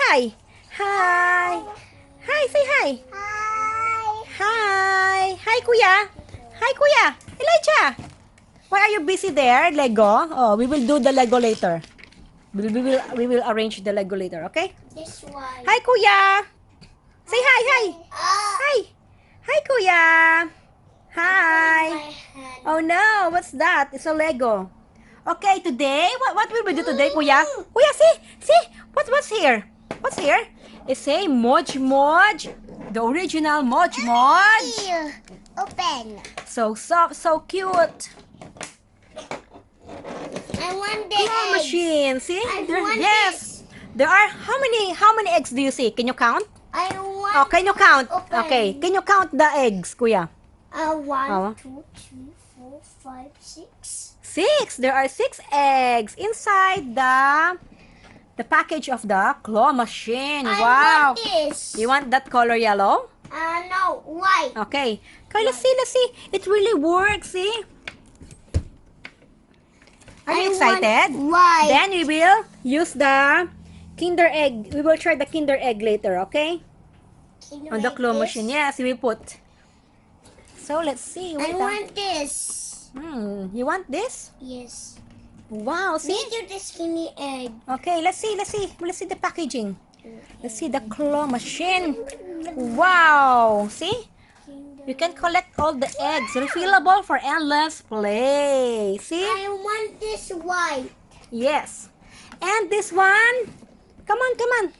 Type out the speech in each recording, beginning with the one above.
hi. Hi. Hi, say hi. Hi. Hi, Kuya. Hi, Kuya. Elijah. Why are you busy there? Lego? Oh, we will do the Lego later. We will arrange the Lego later, okay? This one. Hi, Kuya. Say hi, hi. Hi. Hi, Kuya. Hi. My hand. Oh no, what's that? It's a Lego. Okay, today, what will we do today, Kuya? Kuya, see, what's here? What's here? It say Moj Moj, the original Moj Moj. Ew. Open. So soft, so cute. I want the Claw eggs. machine, see? I There, want yes. There are how many eggs do you see? Can you count? I want. Oh, can you count? Open. Okay, can you count the eggs, Kuya? One, Oh. 2, 3, 4, 5, 6. 6. There are 6 eggs inside the package of the claw machine. I Wow. want this. You want that color yellow? No, white. Okay. Okay, let's see. It really works, see? Are you excited? White. Then we will use the Kinder Egg. We will try the Kinder Egg later, okay? Can you On the make claw this? machine. Yes, we will put. So, let's see. I Wait, want this. you want this? Yes. Wow, see? Need you the skinny egg. Okay, let's see. Let's see the packaging. Let's see the claw machine. Wow, see? You can collect all the eggs. Refillable for endless play. See? I want this white. Yes. And this one. Come on.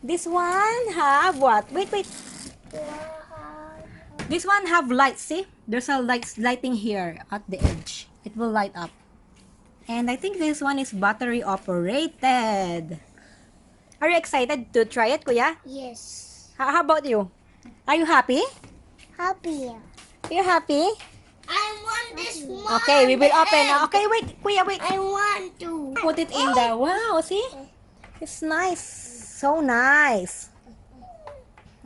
This one have what? Wait. This one have light. See? There's a lighting here at the edge. It will light up. And I think this one is battery operated. Are you excited to try it, Kuya? Yes. How about you? Are you happy? Happy. Are you happy? I want this one. Okay, we will the open. egg. Okay, wait. Kuya, wait. I want to. Put it in the... Wow, see? It's nice. So nice.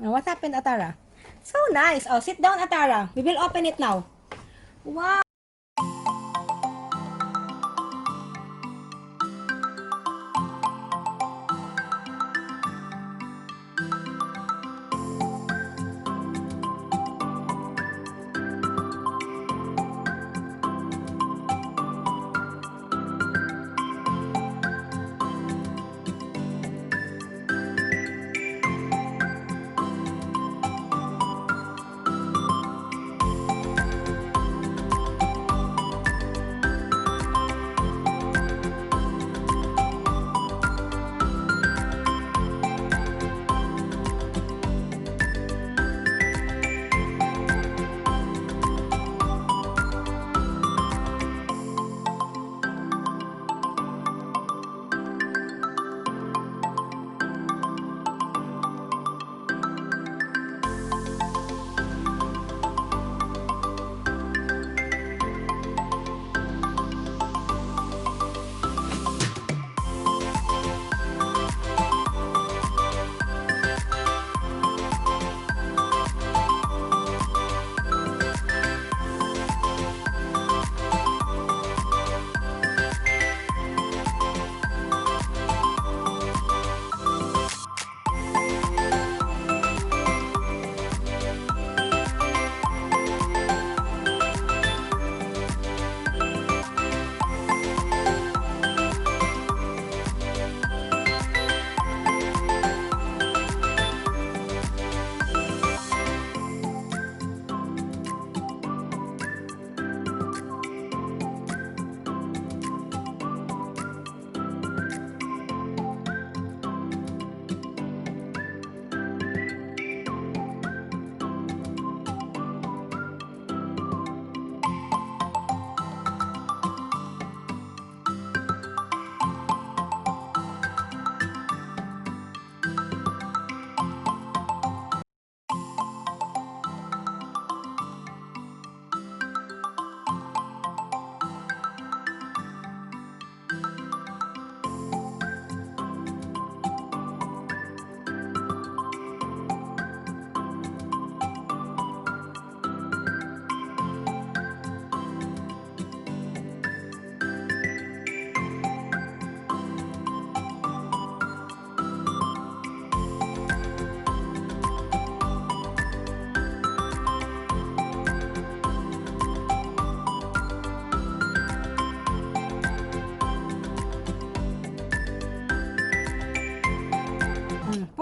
Oh, what happened, Atarah? So nice. Oh, sit down, Atarah. We will open it now. Wow.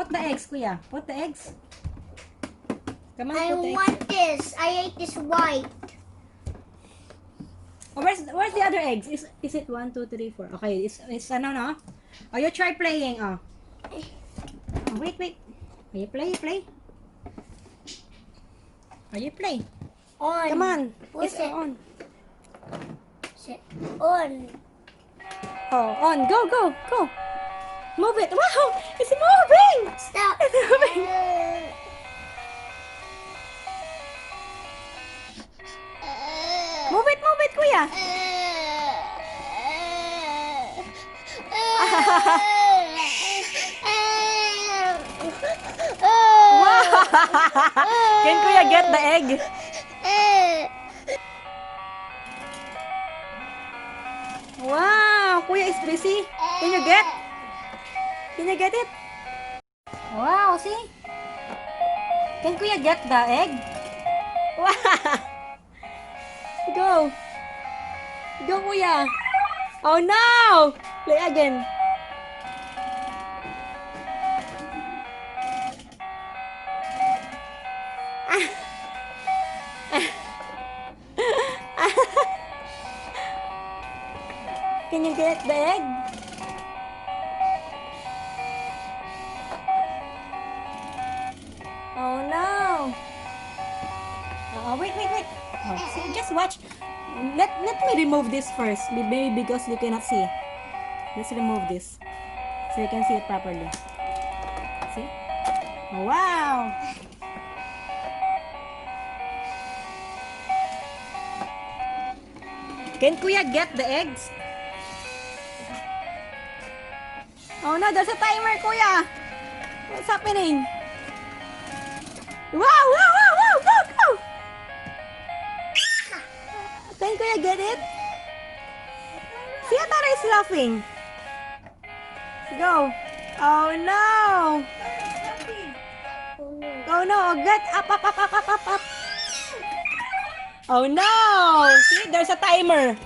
Put the eggs, kuya. Put the eggs. Come on, I put the eggs. want this. I ate this white. Oh, where's the other eggs? Is it 1, 2, 3, 4? Okay, it's ano no? Oh, you try playing. Oh, wait. Oh, you play. Oh, you play. On. Come on. What's It's it? on. Sit. On. Oh, on. Go. Move it. Wow, it's moving. Stop. It's moving. Move it, kuya. Wow. Can kuya get the egg? Wow, kuya is busy. Can you get? Can you get it? Wow, see? Can kuya get the egg? Wow. Go kuya. Oh no! Play again. Can you get the egg? Oh no! Oh, wait. Oh, see, just watch. Let me remove this first, maybe because you cannot see. Let's remove this so you can see it properly. See? Oh, wow! Can kuya get the eggs? Oh no, there's a timer, kuya! What's happening? Wow! Go! Can kuya get it? Si Atarah is laughing. Go! Oh no! Oh no! Get up! Oh no! See, there's a timer.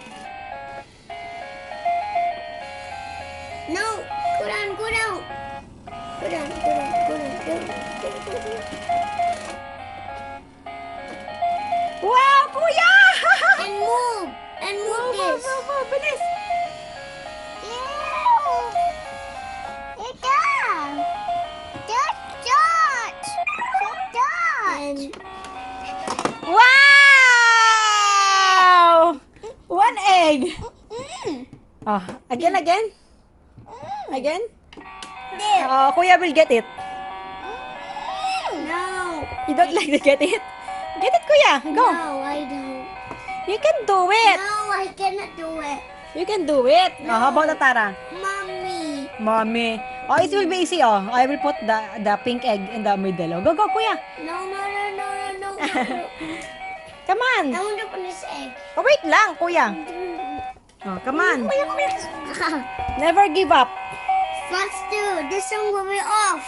No. Go down. Wow, kuya! And move this. Move, bilis! And Wow! One egg. Oh, again. Again? there. Oh, kuya will get it. No. You don't like to get it? Get it, kuya. Go. No, I don't. You can do it. No, I cannot do it. You can do it. Oh, how about Atarah? Mommy. Oh, it will be easy. Oh, I will put the pink egg in the middle. Oh, go, kuya. No. Come on. I want to open this egg. Oh, wait lang, kuya. Oh, come on. Never give up. Faster. This one will be off.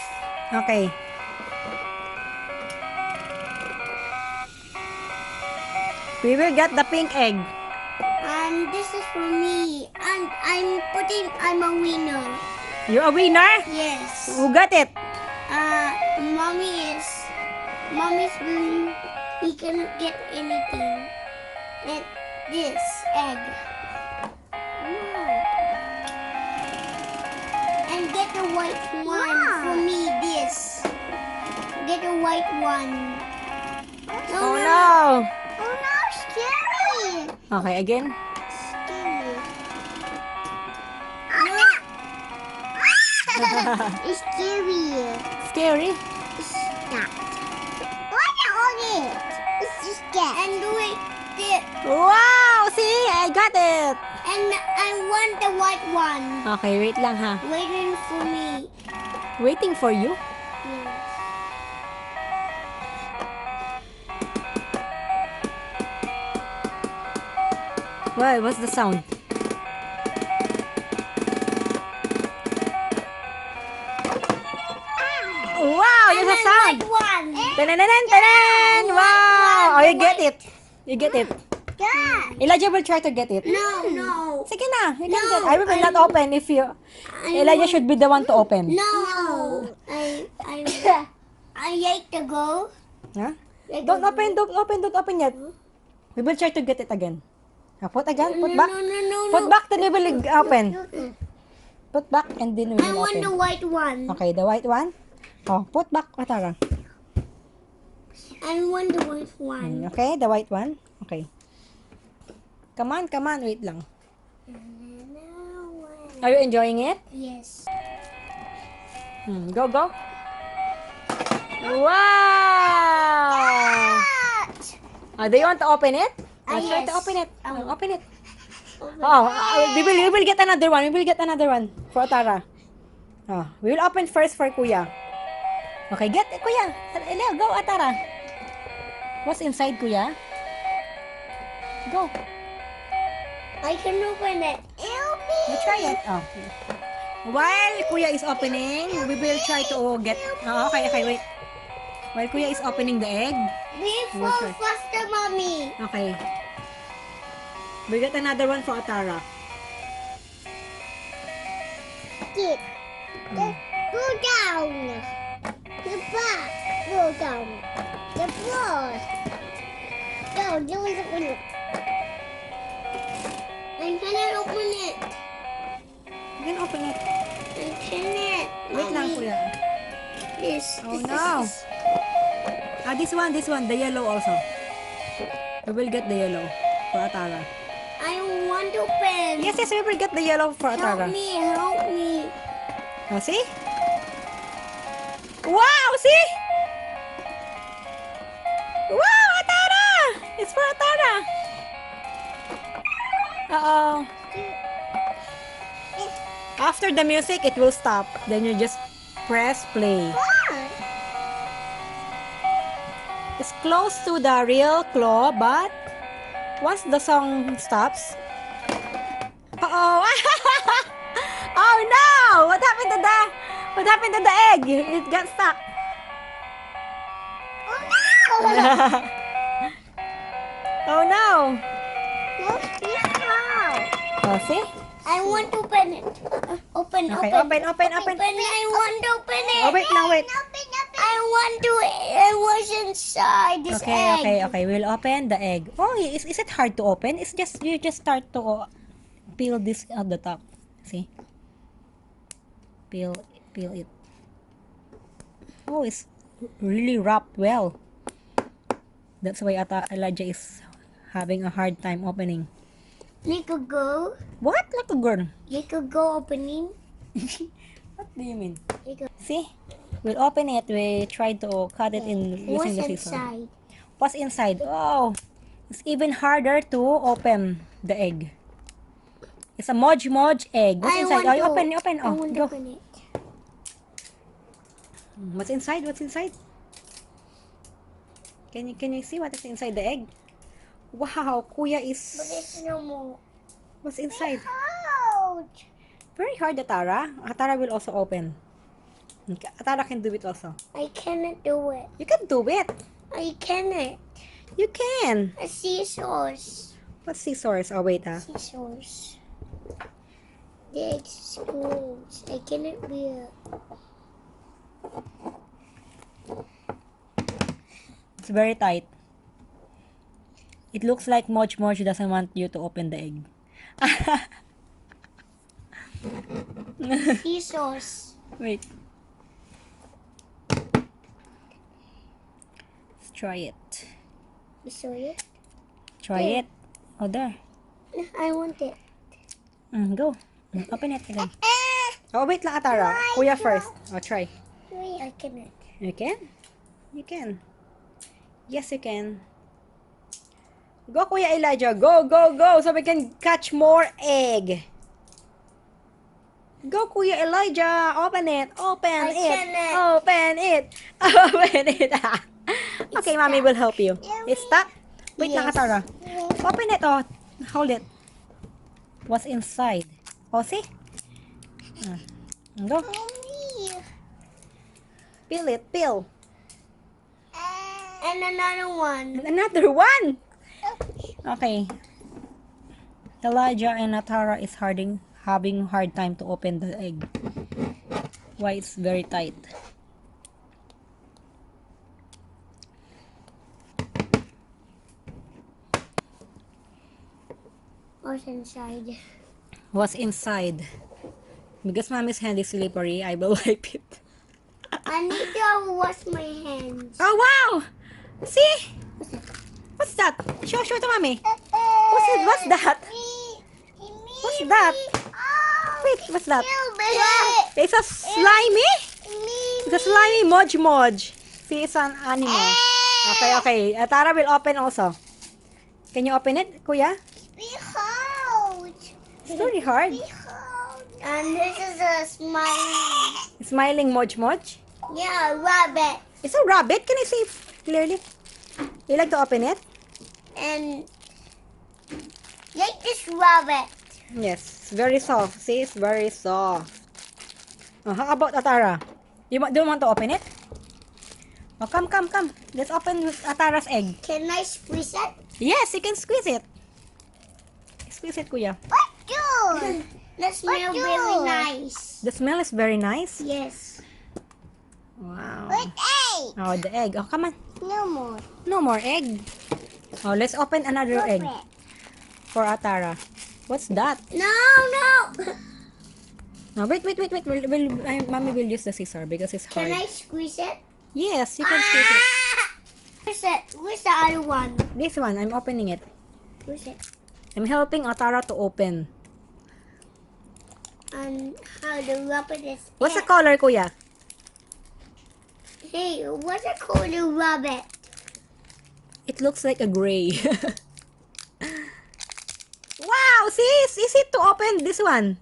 Okay. We will get the pink egg. And this is for me. And I'm a winner. You a winner? Yes. Who got it? Mommy's doing, he cannot get anything. And this egg. No. And get the white one for me, this. Get the white one. Oh no. Oh no, scary. Okay, again. Scary. It's scary. Scary? Stop. What on it? It's just get. And do it. Wow! See? I got it! And I want the white one. Okay, wait lang ha. Waiting for me. Waiting for you? Yes. What? What's the sound? Wow! There's a sound! White one. Tanan! Wow! Oh, you get it. You get it. Yeah. Elijah will try to get it. No. Sige na. You can No, get. I will not open if you... Elijah should be the one to open. No. I like to go. Huh? Don't open yet. We will try to get it again. Put again, put back. No. Put back, then we will open. Put back and then we I will want the open. white one. Okay, the white one. Oh, put back, Atarah. I want the white one. Okay, the white one. Okay. Come on, wait lang. Are you enjoying it? Yes. Go. Wow! Do you want to open it? Try Yes. to open it. I will. Open it. Oh, we will get another one. We will get another one for Atarah. We will open first for Kuya. Okay, get it, Kuya. Go, Atarah. What's inside, Kuya? Go. I can open it. You try it. Oh. While Kuya is opening, we will try to get... okay, wait. While Kuya is opening the egg. Before Okay. faster, mommy. Okay. We get another one for Atarah. Get. Go down. The back. Go down. The floor. Don't open it. I cannot open it. You can open it. I cannot. Wait lang, Kuya. This. Oh, no. This one, the yellow also. We will get the yellow for Atarah. I want to open. Yes, we will get the yellow for Help Atarah. me. Oh, see? Wow, see? Wow, Atarah! It's for Atarah. Uh-oh. After the music, it will stop. Then you just press play. It's close to the real claw, but once the song stops... Uh-oh! Oh no! What happened to the egg? It got stuck. Oh no! Oh, see? I want to open it. Open. Okay, open. I want to open it. Oh, wait lang, wait. I was inside this egg. Okay. We'll open the egg. Oh, is it hard to open? It's just, you just start to peel this at the top. See? Peel it. Oh, it's really wrapped well. That's why Elijah is having a hard time opening. Little girl. What? Like a girl? Little girl opening. What do you mean? Little. See? We'll open it. We try to cut it in What's using the scissors. inside? What's inside? Oh, it's even harder to open the egg. It's a Moj Moj egg. What's inside? Oh, you open. I Oh, want to go. open it. What's inside? Can you see what is inside the egg? Wow, Kuya But is... it's no more. What's inside? Ouch. Very hard, Atarah. Atarah will also open. Atarah can do it also. I cannot do it. You can do it. I cannot. You can. A scissors. What scissors? Oh, wait, Scissors. The egg is closed. I cannot be it. It's very tight. It looks like Moj Moj doesn't want you to open the egg. Scissors. Wait. Let's try it. You saw it? Try it. Oh, there. I want it. Go. Open it again. Oh, wait lang, Atarah. Kuya first. Oh, try. Wait, I cannot. You can? You can. Yes, you can. Go, Kuya Elijah. Go, go, go. So we can catch more egg. Go, Kuya Elijah. Open it. Open I it. cannot. Open it. Open it. Okay, Mommy will help you. It's stuck? Wait lang, Yes. Atarah. Open it. Oh, hold it. What's inside? Oh, see? Go. Peel it. Peel. And another one. And another one. Okay. Elijah and Atarah is having hard time to open the egg. Why it's very tight. What's inside? What's inside? Because mommy's hand is slippery, I will wipe it. I need to wash my hands. Oh wow! See? What's that? Show to mommy. What's that? What's that? Wait, what's that? It's a slimy? It's a slimy Moj Moj. See, it's an animal. Okay. Atarah will open also. Can you open it, Kuya? It's very hard. And this is a Smiling Moj Moj. yeah, rabbit. It's a rabbit. Can I see it clearly? You like to open it? And like this rabbit. Yes, it's very soft. See, it's very soft. How about Atarah? Do you want to open it? Oh, come. Let's open Atarah's egg. Can I squeeze it? Yes, you can squeeze it. Squeeze it, Kuya. What good? That smells very nice. The smell is very nice. Yes. Wow. With egg. Oh, the egg. Oh, come on. No more. No more egg. Oh, let's open another egg for Atarah. What's that? No. No, wait. Mommy will use the scissor because it's hard. Can I squeeze it? Yes, you can squeeze it. Where's the other one? This one, I'm opening it. Where's it? I'm helping Atarah to open. And how the rabbit is. What's the color, Kuya? Hey, what's the color rabbit? It looks like a gray. Wow, see, it's easy to open this one.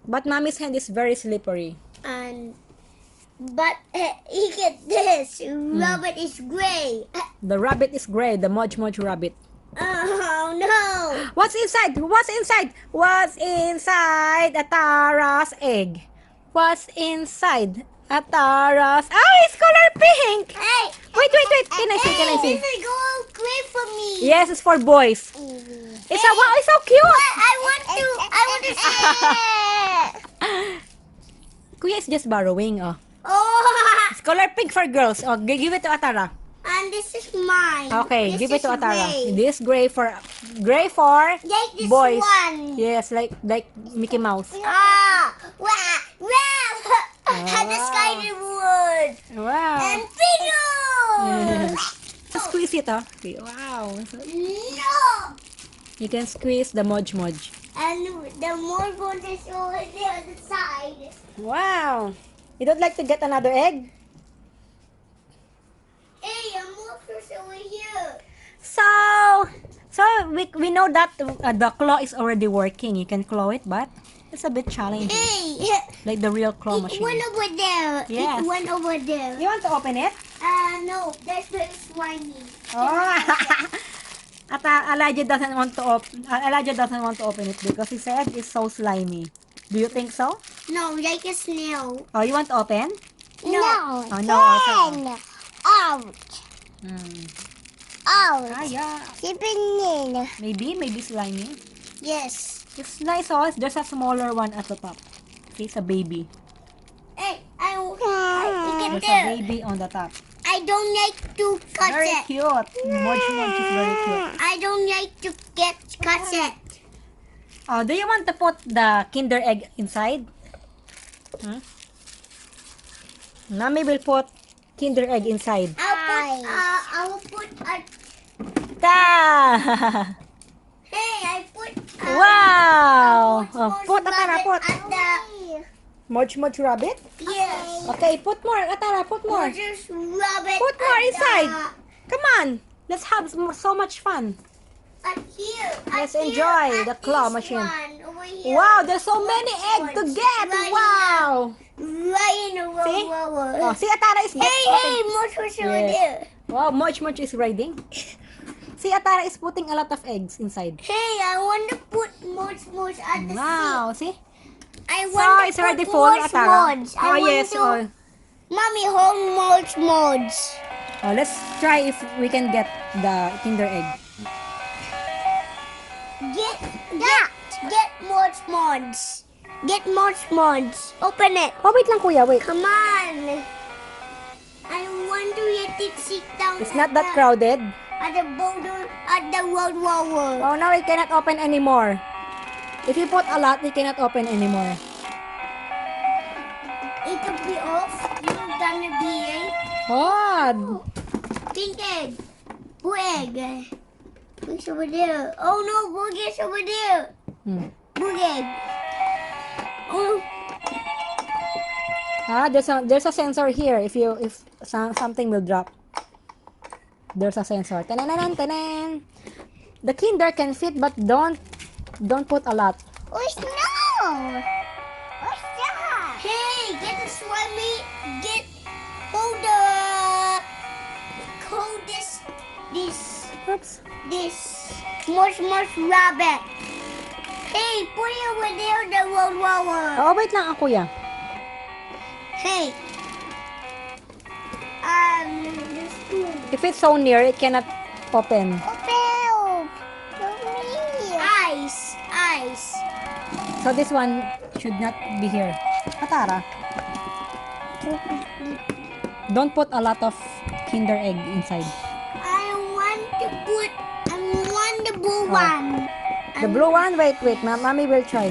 But mommy's hand is very slippery. But look at this. Rabbit is gray. The rabbit is gray, the Moj Moj rabbit. Oh no! What's inside? What's inside Atarah's egg? What's inside Atarah's? Oh, it's color pink! Hey! Wait. Can I see? This is gold gray for me. Yes, it's for boys. It's wow, it's so cute. I want to see it. Kuya is just borrowing. Oh, Oh! it's color pink for girls. Oh, give it to Atarah. And this is mine. Okay, This give it to is Atarah. gray. This gray for Like this boys. one. Yes, like Mickey Mouse. Ah! Wow! The sky is wood. Wow. And pillow. Squeeze it, oh. Okay, wow. No! You can squeeze the Moj Moj. And the more one is over there on the side. Wow. You don't like to get another egg? Hey, a monster's over here. So we know that the claw is already working. You can claw it, but it's a bit challenging. Hey, Like the real claw it machine. went over there. Yes. It went over there. You want to open it? No, that's very slimy. Oh. Elijah doesn't want to open it because he said it's so slimy. Do you think so? No, like a snail. Oh, you want to open? No. Oh, no. Also. Ouch. Ouch. Yeah. Sipping. Maybe slimy. Yes. It's nice, oh. There's a smaller one at the top. See, it's a baby. Hey, look at There's a there. baby on the top. I don't like to cut Very it. cute. Moj Moj is very cute. I don't like to cut it. Oh, do you want to put the Kinder egg inside? Mommy will put Kinder egg inside. I will put a. Ta! Hey, I put. Wow! Moj Oh, Moj put, Atarah, rabbit put. at the. Moj Moj rabbit? Yes. Okay, put more. Atarah, put more. Just rub it. Put more at inside. the- Come on. Let's have so much fun. At here. Let's at enjoy here, the at claw this machine. one, over here. Wow, there's so many eggs to get. Right Wow. Right in the row. See? row. Oh, see, Atarah is Hey, Moj Moj over Yes. there. Wow, Moj Moj is riding. See, Atarah is putting a lot of eggs inside. Hey, I want to put Moj Moj at the Wow, see? seat. I So, want it's to already put full, Moj Atarah. Moj. Oh, yes. To... Mommy, hold Moj Moj. Oh, let's try if we can get the Kinder egg. Get Moj Moj. Get Moj Moj. Open it. Oh, wait lang, kuya. Wait. Come on. I want to let it sit down. It's not that crowded. At the boulder, at the world war. Oh, now it cannot open anymore. If you put a lot, it cannot open anymore. It will be off. You're gonna be Oh, pink egg. Blue egg. Boogie's over there. Oh no, Boogie's over there. Blue egg. Oh. there's a sensor here. If something will drop, there's a sensor. Tanan, tanan. The Kinder can fit, but don't put a lot. What's no? What's that? Hey, get the slimy. Hold Oops. this Moj Moj rabbit. Hey, put it over there, the world war. Oh, wait lang, kuya. Hey. This two. If it's so near, it cannot open. Open. Ice. So this one should not be here. Atarah, don't put a lot of Kinder egg inside. I want the blue one. The blue one? Wait. Mommy will try.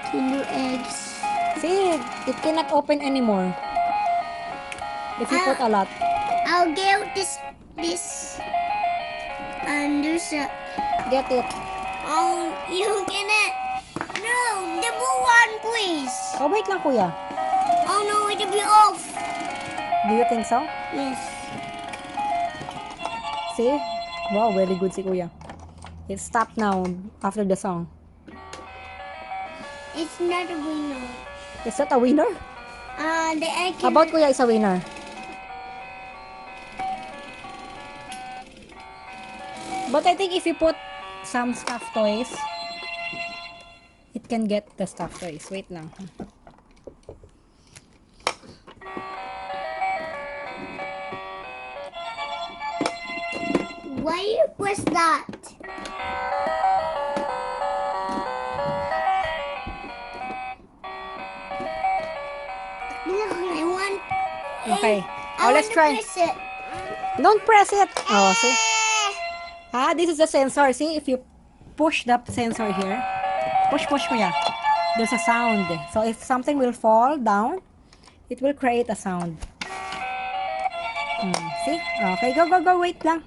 Kinder eggs. See, it cannot open anymore. If you put a lot. I'll get this. And there's a. Get it. Oh, you cannot. No, the blue one, please. Oh, wait lang, kuya. Oh no, it'll be off. Do you think so? Yes. See? Wow, very good si kuya. It stopped now after the song. It's not a winner. Is that a winner? The egg. How about kuya is a winner? But I think if you put some stuffed toys, it can get the stuffed toys. Wait lang. Why you press that? I want. Okay. I Let's want to try. press it. Don't press it. Oh, see? This is the sensor. See, if you push the sensor here, push kuya. There's a sound. So if something will fall down, it will create a sound. See? Okay, go. Wait lang.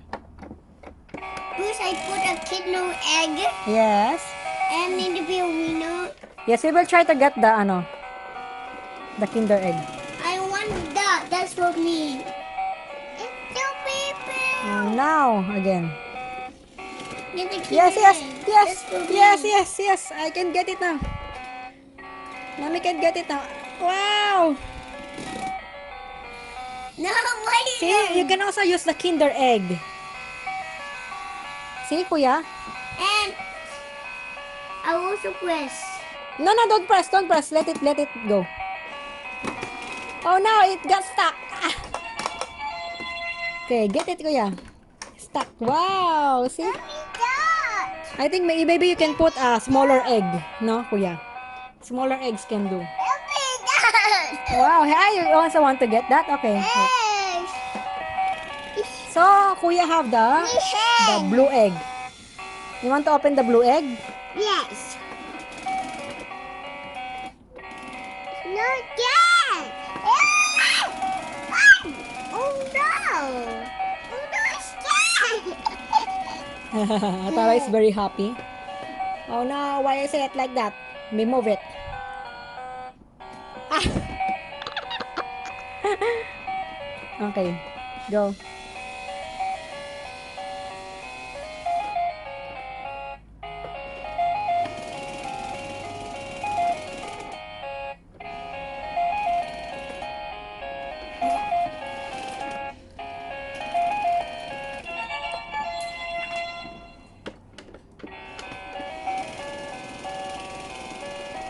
First, I put a Kinder egg, Yes. and then to be a winner. Yes, we will try to get the Kinder egg. I want that. That's for me. It's two people. Now, again. Get the Kinder Yes. egg. That's for me. Yes. I can get it now. Mommy can get it now. Wow! No, why did See, you can also use the Kinder egg. See, kuya? And I also press. No, don't press. Let it go. Oh no, it got stuck. Okay, get it, kuya. Stuck. Wow, see? Let me that. I think maybe you can put a smaller egg. No, kuya? Smaller eggs can do. Let me that. Wow, hey, you also want to get that? Okay. Yes. So, kuya have the blue egg. You want to open the blue egg? Yes. Not yet. Oh no. Oh no, it's dead. Atarah is very happy. Oh no, why is it like that? Move it. Ah. Okay, go.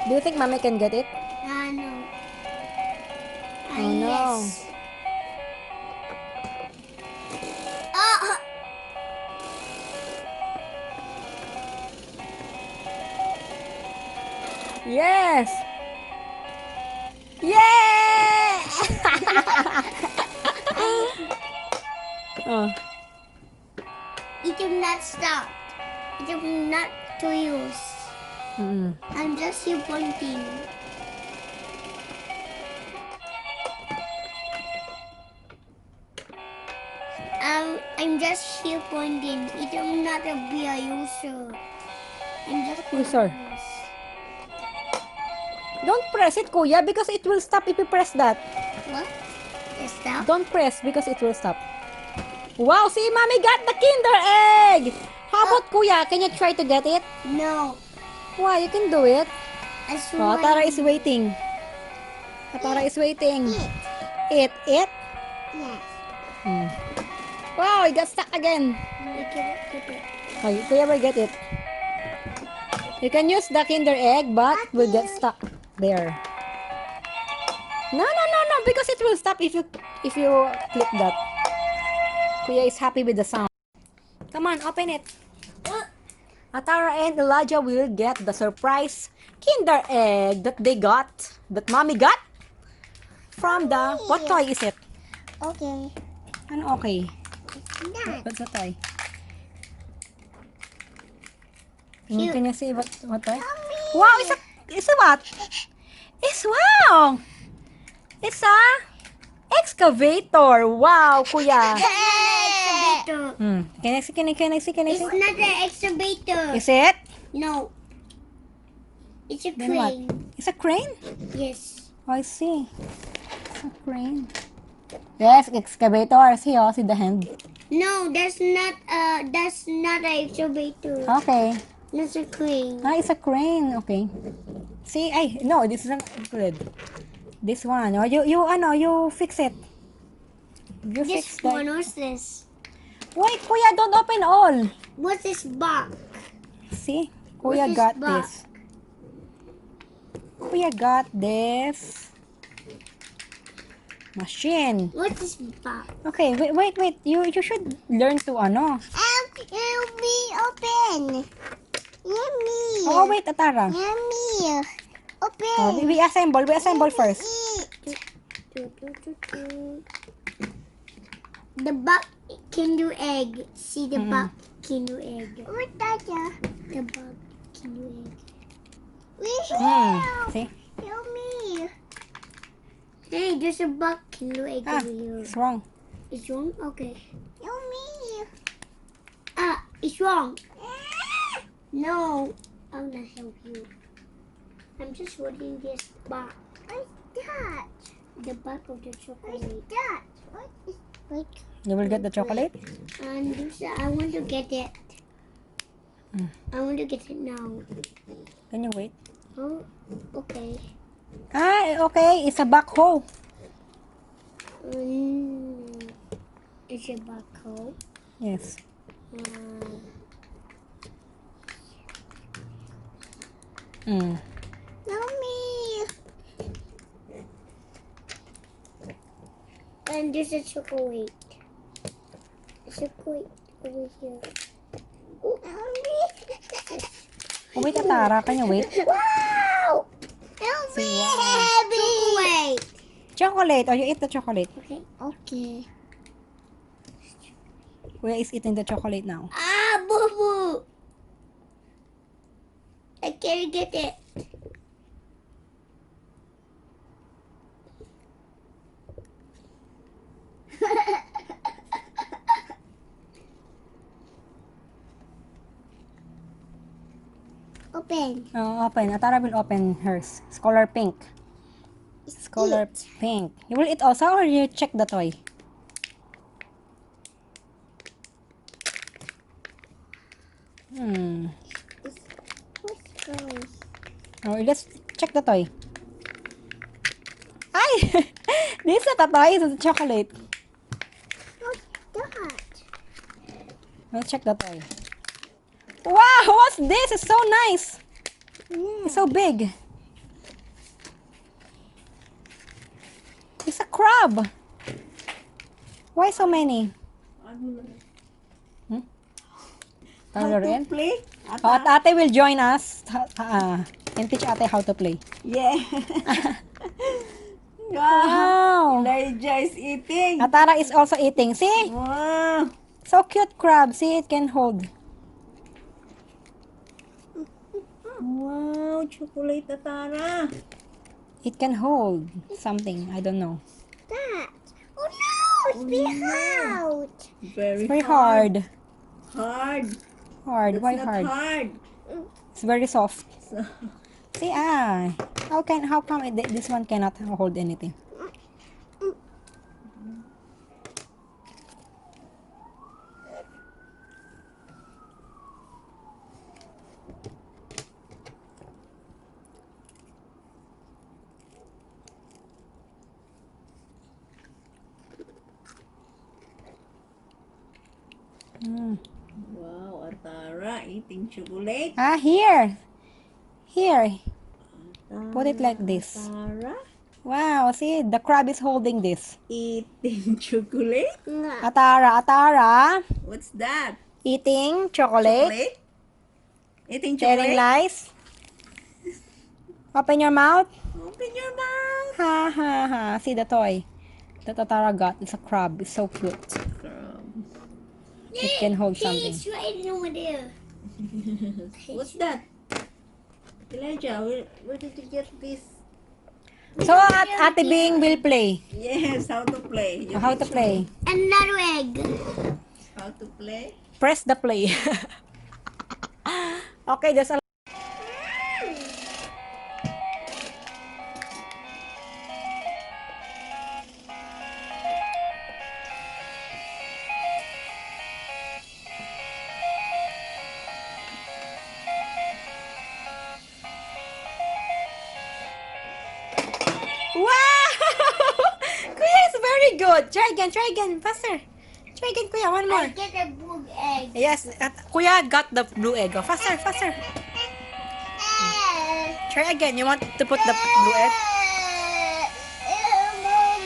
Do you think mommy can get it? No. Oh no. Yes. Oh. Yes! Yeah! Oh. It will not stop. It will not to use. Mm. I'm just here pointing. I'm just here pointing. It will not be a user. I'm just User. use. Don't press it, Kuya, because it will stop if you press that. What? Is that? Don't press because it will stop. Wow, see, Mommy got the Kinder Egg! How about Kuya? Can you try to get it? No. Why? You can do it. I Oh, swear. Atarah is waiting. Atarah is waiting. Eat. Yes. Hmm. Wow, it got stuck again. Get it. Okay, Kuya will get it. You can use the Kinder Egg, but it will get stuck there. No, because it will stop if you click that. Kuya is happy with the sound. Come on, open it. Atarah and Elijah will get the surprise Kinder Egg that they got, that Mommy got from the, what toy is it? Okay. Ano okay? That. What's the toy? Can you see what toy? Wow, it's a what? Wow! It's a excavator. Wow, Kuya. Excavator. Can I see? It's not an excavator. Is it? No. It's a Then what? crane. It's a crane? Yes. Oh, I see. It's a crane. Yes, excavator. See the hand. No, that's not an excavator. Okay. That's a crane. Ah, it's a crane. Okay. See, no, this is not good. This one. Oh, you fix it. You This fix one, that. what's this? Wait, Kuya, don't open all. What's this box? See, Kuya What is got box? this. Kuya got this machine. What's this box? Okay, wait. You should learn to Help me open. Yummy. Oh, wait, Atarah. Yummy. Open. Oh, we assemble first. The buck can do egg. See the buck can do egg. What that? The buck can do egg. See? Help me. Hey, there's a buck can do egg over here. It's wrong. It's wrong? Okay. Help me. It's wrong. No, I'll not help you. I'm just holding this box. What's that? The back of the chocolate. What's that? What? You will get the chocolate? And I want to get it. I want to get it now. Can you wait? Oh, okay. Okay. It's a backhoe. It's a backhoe. Yes. Help me. And there's a chocolate. Chocolate over here. Help me. Oh, wait, Atarah. Can you wait? Wow! Help me. Chocolate. Chocolate. Oh, you eat the chocolate. Okay. Okay. Kuya is eating the chocolate now. Boo boo. I can't get it. Open. Oh, open. Atarah will open hers. It's color pink. It's color pink. You will eat also or you check the toy? What's going? Oh, let's check the toy. Ay! This is not a toy. It's a chocolate. What's that? Let's check the toy. Wow! What's this? It's so nice. It's so big. It's a crab. Why so many? How to play? Oh, Ate will join us. And teach ate how to play. Yeah. Wow. Elijah is eating. Atarah is also eating. See? Wow. So cute crab. See, it can hold. Wow, chocolate Atarah. It can hold something. I don't know. That. Oh no, it's being out. Very, It's very hard. Hard. Hard. That's Why not hard? hard. It's very soft. So, See, how come this one cannot hold anything? wow, Atarah eating chocolate. Here. Put it like this. Atarah Wow, see, the crab is holding this. eating chocolate. No. Atarah What's that? eating chocolate. Eating Telling chocolate. lies. Open your mouth. Open your mouth. Ha ha ha. See the toy that Atarah got. It's a crab. It's so cute. It can hold something. It's right over there. What's that? Elijah, where did you get this? So Ate Bing will play. Yes, how to play. You How to teach play. me Another egg. How to play. Press the play. Okay, there's a Wow! Kuya is very good. Try again. Faster. Try again, Kuya. One more. I get a blue egg. Yes, Kuya got the blue egg. Oh, faster. Try again. You want to put the blue egg?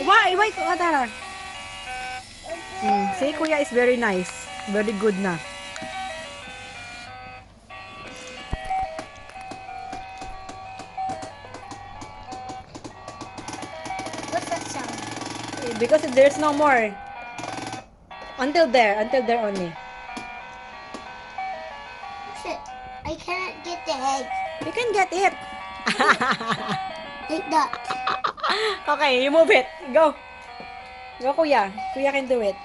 Why, Atarah? See, Kuya is very nice. Very good na. What's that sound? Because there's no more. Until there only. Shit. I cannot get the egg. You can get it. Like that. Okay, you move it. Go, Kuya. Kuya can do it.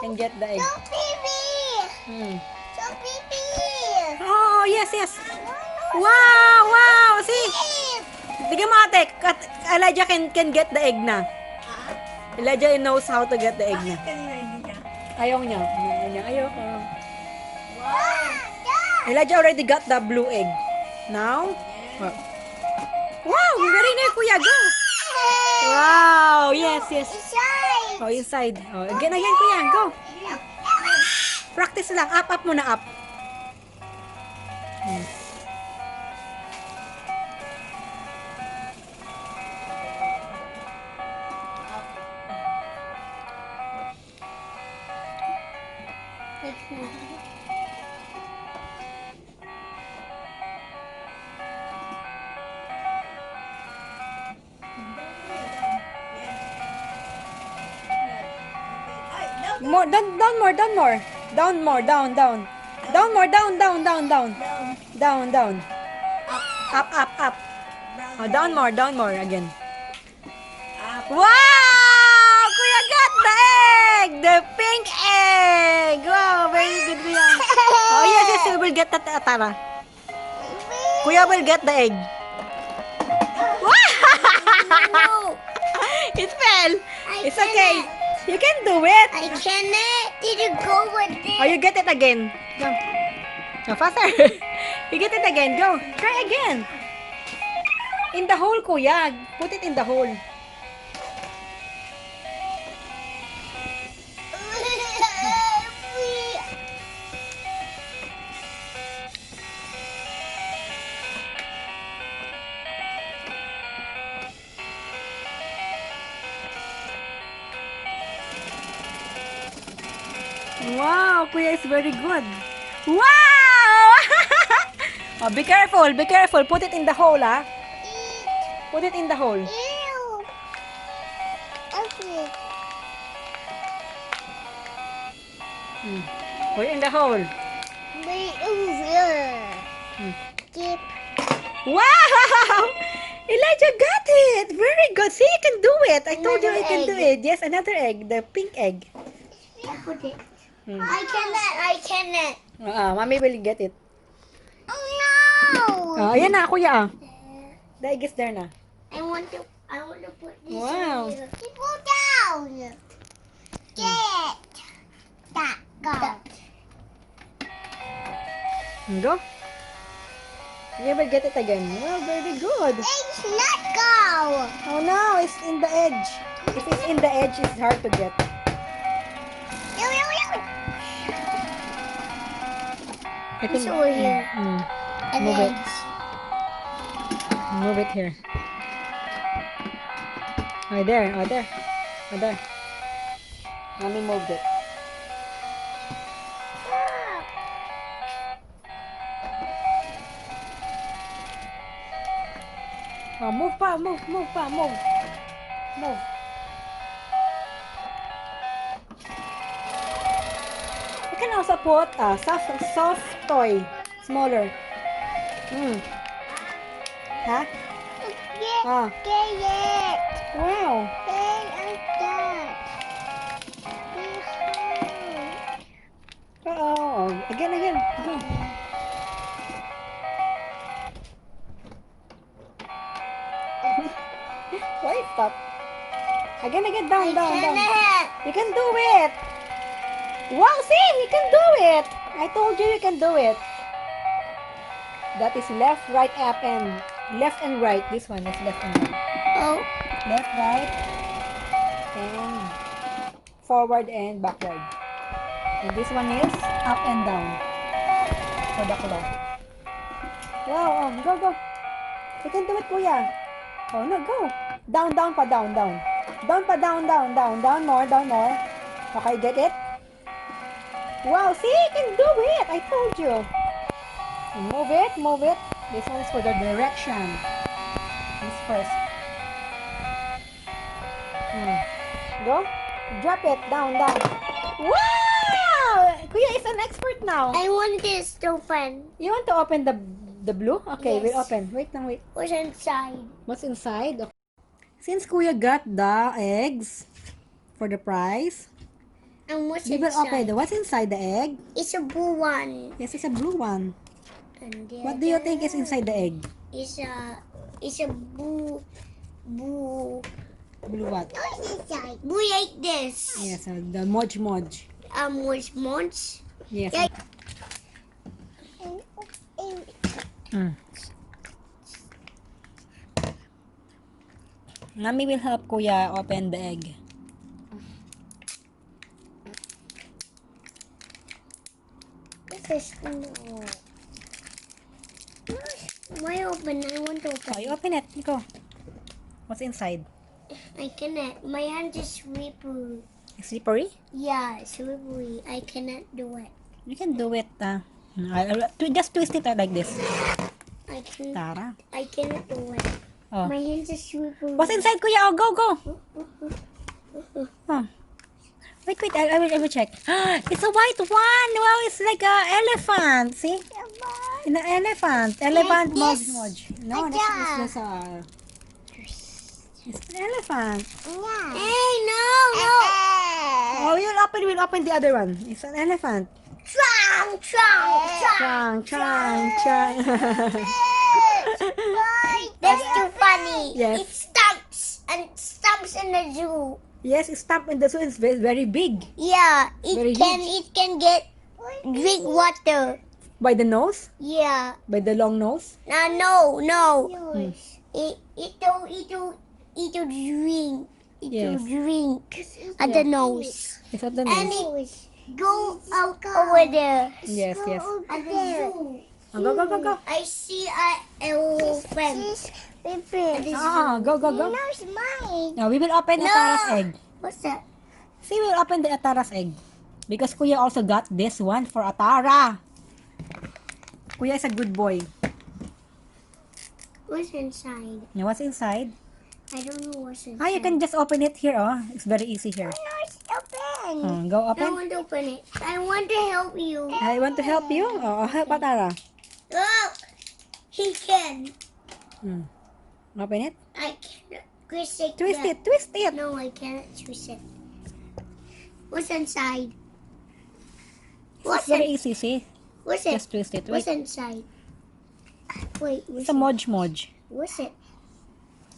Can get the egg. So baby. Hmm. So baby. Oh, yes. Wow. See? Tignan mo ate. Elijah can get the egg na. Elijah knows how to get the egg na. Kanina hindi niya. Ayaw niya. Ayaw. Wow. Elijah already got the blue egg. Now? Wow, very nice, Kuya. Go. Wow, yes. Inside. Oh, inside. Oh, again, Kuya. Go. Practice lang. Up muna, up. More, down more. Down more, down. Down more, down. Down. Up. Oh, down more again. Wow! Kuya got the egg! The pink egg! Wow, very good, Kuya. Oh, yes, you will get that, Atarah. Kuya will get the egg. Wow! It fell. It's okay. You can do it. I cannot. Did you go with it? Oh, you get it again. Go. Go faster. You get it again. Go. Try again. In the hole, Kuya. Put it in the hole. Wow, Kuya is very good. Wow! Oh, be careful, be careful. Put it in the hole, ah. Put it in the hole. Ew. Okay. Put it in the hole. Wait, over. Keep. Wow! Elijah got it! Very good. See, you can do it. I told you Another you can do egg. it. Yes, another egg. The pink egg. I put it. Hmm. I cannot. Mommy will get it. Oh no! Ayan na, kuya. The egg is there na. I want to put this Wow. in here. People down. Get that go. Go. You will get it again. Wow, very good. It's not go. Oh no, it's in the edge. If it's in the edge, it's hard to get. Yo. I think It's over here. And Move it. eggs. Move it here. Oh, there. Oh, there. Oh, there. Mommy moved it. Oh, move pa. Move. Move. You can also put soft toy. Smaller. Huh? Ah. Get it. Wow. Then I got. Oh, again. Why stop? Again, down. You can do it. Wow, see, you can do it. I told you you can do it. That is left, right, up, and left and right. This one is left and right. Oh. Left, right, and forward and backward. And this one is up and down for the claw. Wow, go. You can do it, kuya. Oh, no, go. Down pa, down. Down more. Okay, get it? Wow, see, you can do it. I told you. Move it. This one is for the direction. This first. Go. Drop it. Down. Wow! Kuya is an expert now. I want this to open. You want to open the blue? Okay, Yes. we'll open. Wait. What's inside? What's inside? Okay. Since Kuya got the eggs for the prize, And what's we will open inside? what's inside the egg. It's a blue one. Yes, it's a blue one. And What do you think is inside the egg? It's a blue. Blue what? What's inside? Blue like this. Yes, the Moj Moj. Moj Moj. Yes. Yeah. Mommy will help Kuya open the egg. This is no. Why open? I want to open. Oh, you open it. Go. What's inside? I cannot. My hand is slippery. Slippery? Yeah, slippery. I cannot do it. You can do it. Just twist it like this. I can. Tara. I cannot do it. Oh. My hands are slippery. What's inside, Kuya? Oh, go. Oh. Wait. I will check. It's a white one. Wow, it's like a elephant. See? An elephant. Elephant Moj this. Moj. No, Aja. that's it's an elephant. Yeah. Hey, no. Oh, we'll open the other one. It's an elephant. Trong. Chang. That's too funny. Yes. It stumps in the zoo. Yes, it's stamped in the zoo. It's very big. Yeah, Very it can get drink water. By the nose? Yeah. By the long nose? No. Hmm. It will drink. It Yes. will drink at the nose. It's at the And nose. it go out over there. Yes. At the zoo. Oh, go. I see an elephant. Go. It's mine. Now, we will open No. Atarah's egg. What's that? See, we'll open the Atarah's egg. Because Kuya also got this one for Atarah. Kuya is a good boy. What's inside? Now, what's inside? I don't know what's inside. Ah, you can just open it here, oh. It's very easy here. No, it's open. Go I open. want to open it. I want to help you. I want to help you. Oh, I'll help Atarah. Look, he can. Open it. I cannot twist it. Twist it. Twist it. No, I cannot twist it. What's inside? It's very easy, see? What's it? Just twist it. What's Wait. inside? Wait, It's a Moj Moj. what's it?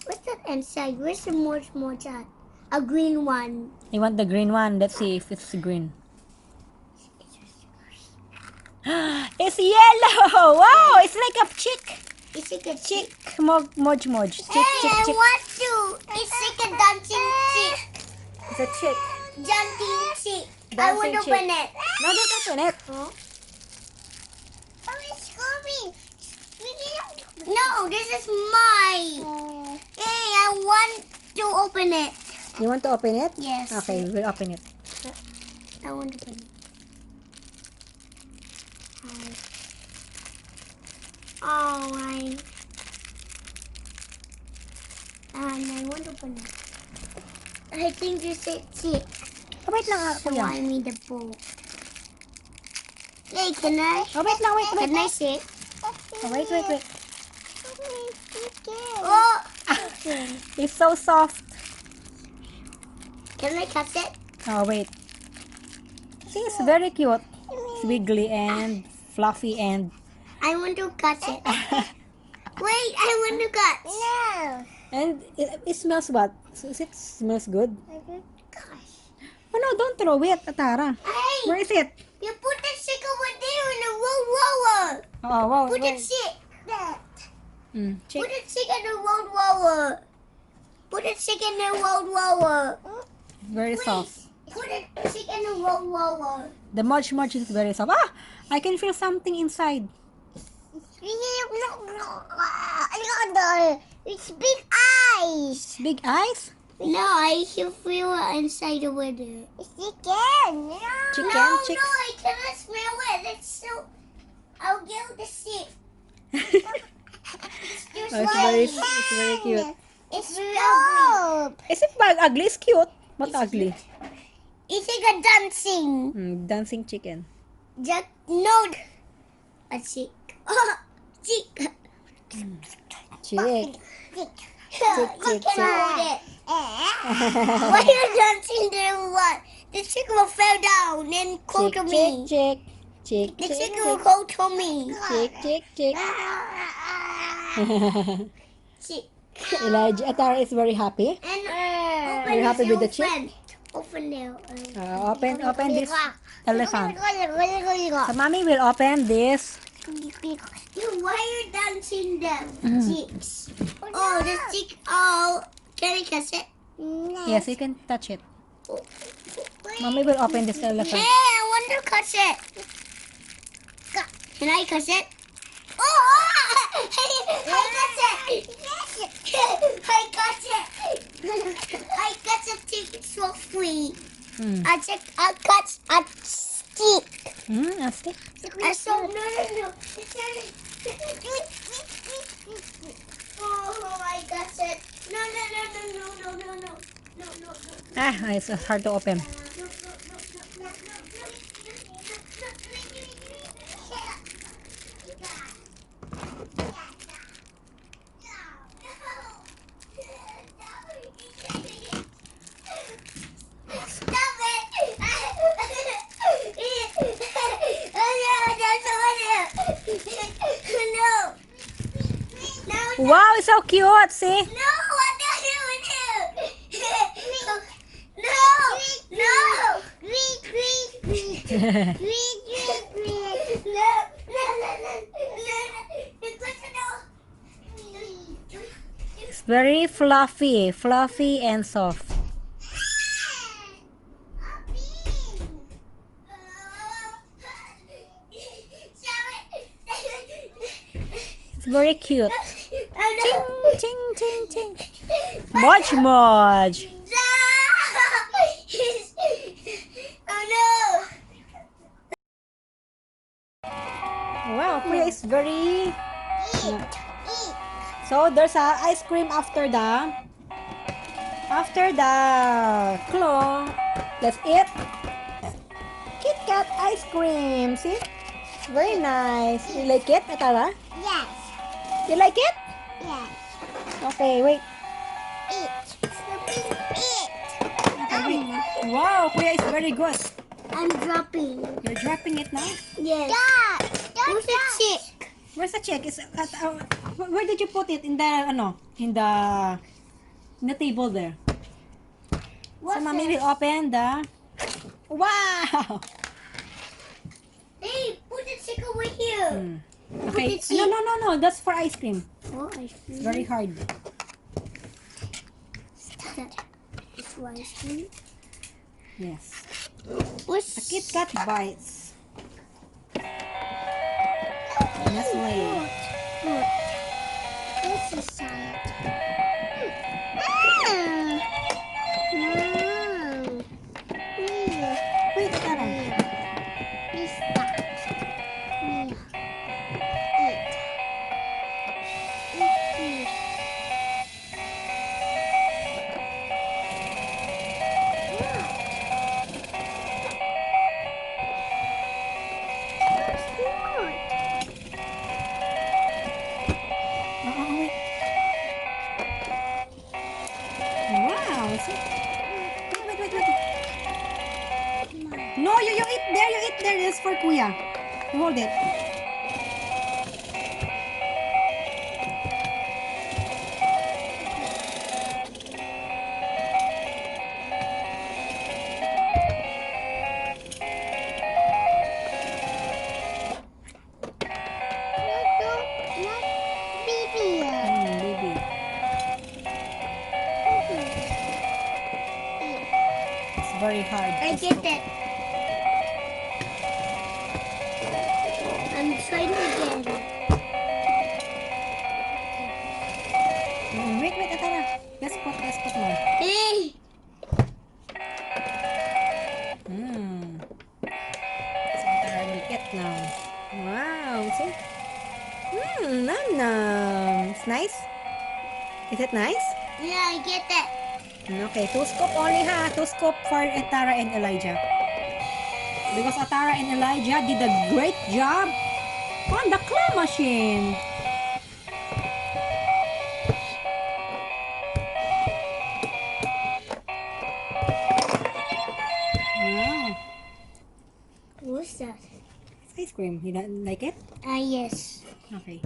What's that inside? Where's the Moj Moj at? A green one. You want the green one? Let's see if it's green. It's yellow! Wow! It's like a chick. It's like a Chick. Moj Moj. Chick, Hey, chick, I chick. want to. It's like a dancing chick. It's a chick. Dancing chick. I Dancing want to chick. open it. No, don't open it. Oh, it's coming. No, this is mine. Hey, I want to open it. You want to open it? Yes. Okay, we'll open it. I want to open it. Oh, I want to open it. I think this is it. Oh, wait lang, So kuya. I need the bowl. Hey, can I? Oh, wait lang, wait. Can I sit? Oh, wait. Oh! It's so soft. Can I cut it? Oh, wait. See, it's very cute. It's wiggly and fluffy and... I want to cut it. Wait, I want to cut. No. And it smells what? It smells good? Gosh. Oh no, don't throw it, Atarah. Hey, Where is it? you put the stick over there in the roller. Oh, wow. Put the stick. Check. Put the stick in the roller. Put the stick in the roller. Very soft. Put the stick in the roller. The Moj Moj is very soft. Ah! I can feel something inside. It's big eyes. Big eyes? No, I can feel it inside the window. It's chicken. Chicken? No, Chick- I cannot smell it. It's so. I'll get the stick. It's Oh, it's very cute. It's so. Is it bag ugly? It's cute. But ugly. It's like a dancing. Dancing chicken. Just no. A chick. Chick. Chick. You chick, can hold it. Why are you dancing there? What? The chick will fall down and call to me. Chick. The chick will call to me. Chick. Chick. Elijah Atarah is very happy. And Are you happy with the chick? Open there. Open this elephant. So mommy will open this. Why are you dancing them? Chicks. Oh, the chick. Oh, can I catch it? Yes, you can touch it. Mommy will open this Hey, elephant. I want to catch it. Can I catch it? Oh, I catch it. I catch it. I catch a chick softly. I catch a stick. A stick. I saw no. Oh, I got it. No. Ah, it's hard to open. Wow, it's so cute. See? No, what do you do? No. Green. It's very fluffy and soft. It's very cute. Ching. Moj Moj. Oh Wow, Kuya is very... no! So there's a ice cream after the claw. Let's eat Kit Kat ice cream. See? Very nice. You like it, Atarah? Yes. You like it? Yes. Okay, wait. Eat. Eat. Okay, wait. Wow, Kuya is very good. I'm dropping. You're dropping it now? Yes. Dad. Where's the chick? Where's the check? Where did you put it? In the table there. So mommy will open the. Wow. Hey, put the chick over here. Okay. Put the cheek. No. That's for ice cream. Oh, ice cream. It's very hard. It's for ice cream. Yes. What's A Kit Kat bites. Nestle. Look. What's inside? Wait, Atarah. Wait. Wow. See? Wait. No, you eat there. You eat there. It's for Kuya. You hold it. Baby. It's very hard. I get it. I'm trying to get it. Wait, Atarah. Let's put more. Hey! So Atarah will eat now. Wow, see? Nom. It's nice. Is it nice? Yeah, I get it. Okay, 2 scoop only ha. 2 scoop for Atarah and Elijah. Because Atarah and Elijah did a great job on the claw machine. Wow. What's that? It's ice cream. You don't like it? Yes. Okay.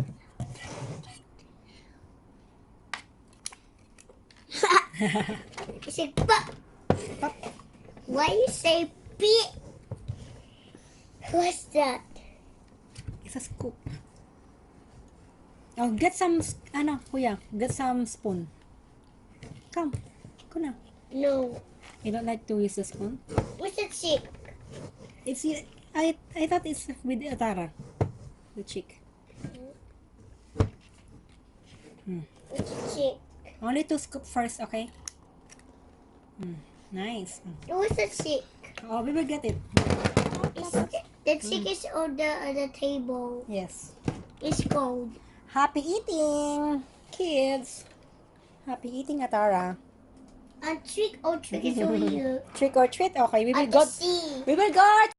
You say pop. Pop. Why you say pee? What's that? It's a scoop. Oh, get some, Kuya, get some spoon. Come. Go na. No. You don't like to use the spoon? What's the chick? It's, I thought it's with Atarah. The chick. What's the chick? Only 2 scoop first, okay? Nice. What's the chick? Oh, we will get it. The chick is on the table. Yes. It's cold. Happy eating, kids. Happy eating, Atarah. And trick or treat is over here. Trick or treat. Okay, we will At go. the sea. We will go